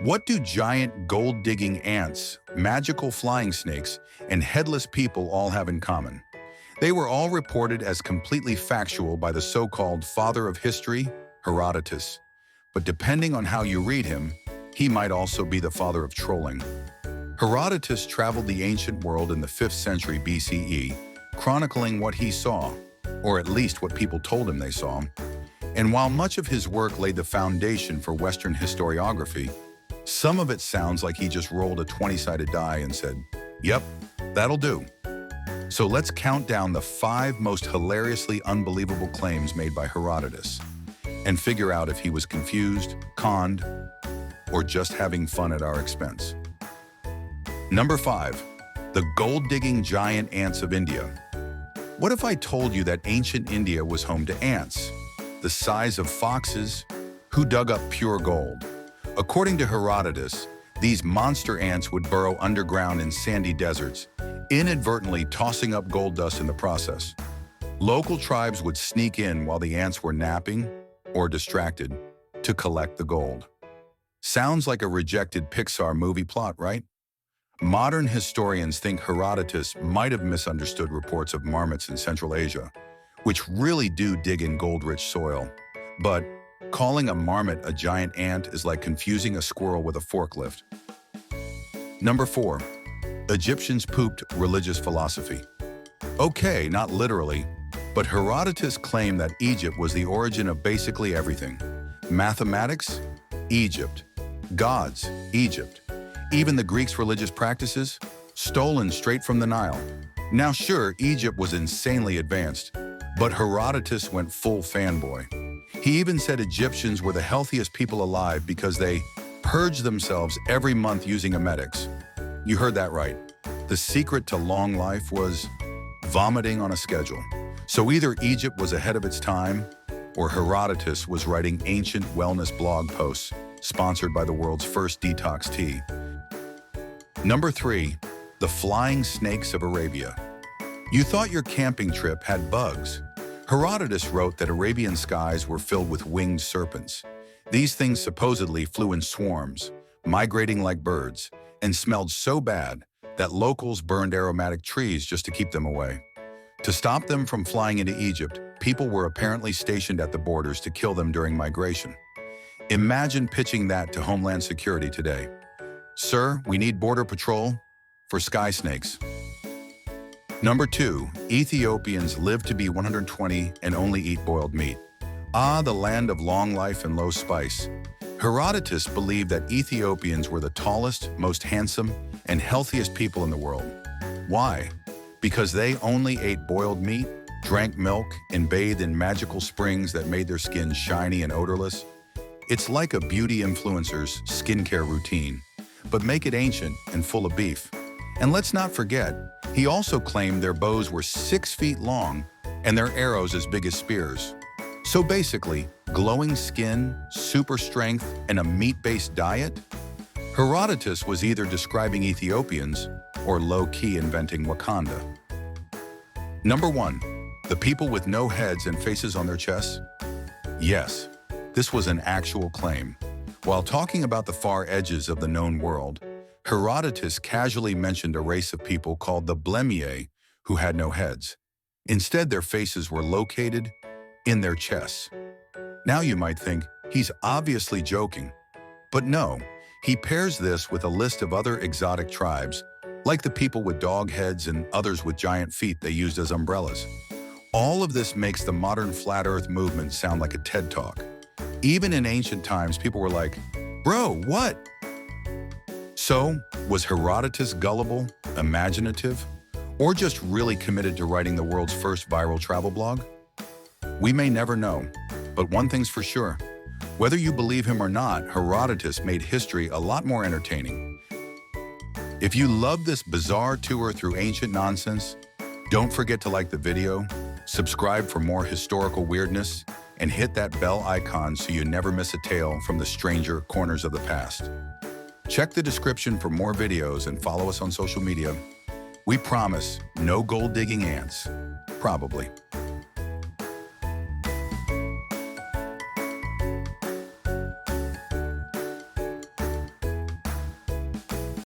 What do giant gold-digging ants, magical flying snakes, and headless people all have in common? They were all reported as completely factual by the so-called father of history, Herodotus. But depending on how you read him, he might also be the father of trolling. Herodotus traveled the ancient world in the 5th century BCE, chronicling what he saw, or at least what people told him they saw. And while much of his work laid the foundation for Western historiography, some of it sounds like he just rolled a 20-sided die and said, "Yep, that'll do." So let's count down the 5 most hilariously unbelievable claims made by Herodotus and figure out if he was confused, conned, or just having fun at our expense. Number 5, the gold-digging giant ants of India. What if I told you that ancient India was home to ants, the size of foxes, who dug up pure gold? According to Herodotus, these monster ants would burrow underground in sandy deserts, inadvertently tossing up gold dust in the process. Local tribes would sneak in while the ants were napping or distracted to collect the gold. Sounds like a rejected Pixar movie plot, right? Modern historians think Herodotus might have misunderstood reports of marmots in Central Asia, which really do dig in gold-rich soil. But calling a marmot a giant ant is like confusing a squirrel with a forklift. Number 4, Egyptians pooped religious philosophy. Okay, not literally, but Herodotus claimed that Egypt was the origin of basically everything. Mathematics? Egypt. Gods? Egypt. Even the Greeks' religious practices? Stolen straight from the Nile. Now sure, Egypt was insanely advanced, but Herodotus went full fanboy. He even said Egyptians were the healthiest people alive because they purged themselves every month using emetics. You heard that right. The secret to long life was vomiting on a schedule. So either Egypt was ahead of its time, or Herodotus was writing ancient wellness blog posts sponsored by the world's first detox tea. Number 3, the flying snakes of Arabia. You thought your camping trip had bugs. Herodotus wrote that Arabian skies were filled with winged serpents. These things supposedly flew in swarms, migrating like birds, and smelled so bad that locals burned aromatic trees just to keep them away. To stop them from flying into Egypt, people were apparently stationed at the borders to kill them during migration. Imagine pitching that to Homeland Security today. "Sir, we need border patrol for sky snakes." Number 2, Ethiopians live to be 120 and only eat boiled meat. Ah, the land of long life and low spice. Herodotus believed that Ethiopians were the tallest, most handsome, and healthiest people in the world. Why? Because they only ate boiled meat, drank milk, and bathed in magical springs that made their skin shiny and odorless. It's like a beauty influencer's skincare routine, but make it ancient and full of beef. And let's not forget, he also claimed their bows were 6 feet long and their arrows as big as spears. So basically, glowing skin, super strength, and a meat-based diet? Herodotus was either describing Ethiopians or low-key inventing Wakanda. Number 1, the people with no heads and faces on their chests? Yes, this was an actual claim. While talking about the far edges of the known world, Herodotus casually mentioned a race of people called the Blemmyes who had no heads. Instead, their faces were located in their chests. Now you might think, he's obviously joking. But no, he pairs this with a list of other exotic tribes, like the people with dog heads and others with giant feet they used as umbrellas. All of this makes the modern flat earth movement sound like a TED Talk. Even in ancient times, people were like, "Bro, what?" So, was Herodotus gullible, imaginative, or just really committed to writing the world's first viral travel blog? We may never know, but one thing's for sure. Whether you believe him or not, Herodotus made history a lot more entertaining. If you love this bizarre tour through ancient nonsense, don't forget to like the video, subscribe for more historical weirdness, and hit that bell icon so you never miss a tale from the stranger corners of the past. Check the description for more videos and follow us on social media. We promise no gold-digging ants. Probably.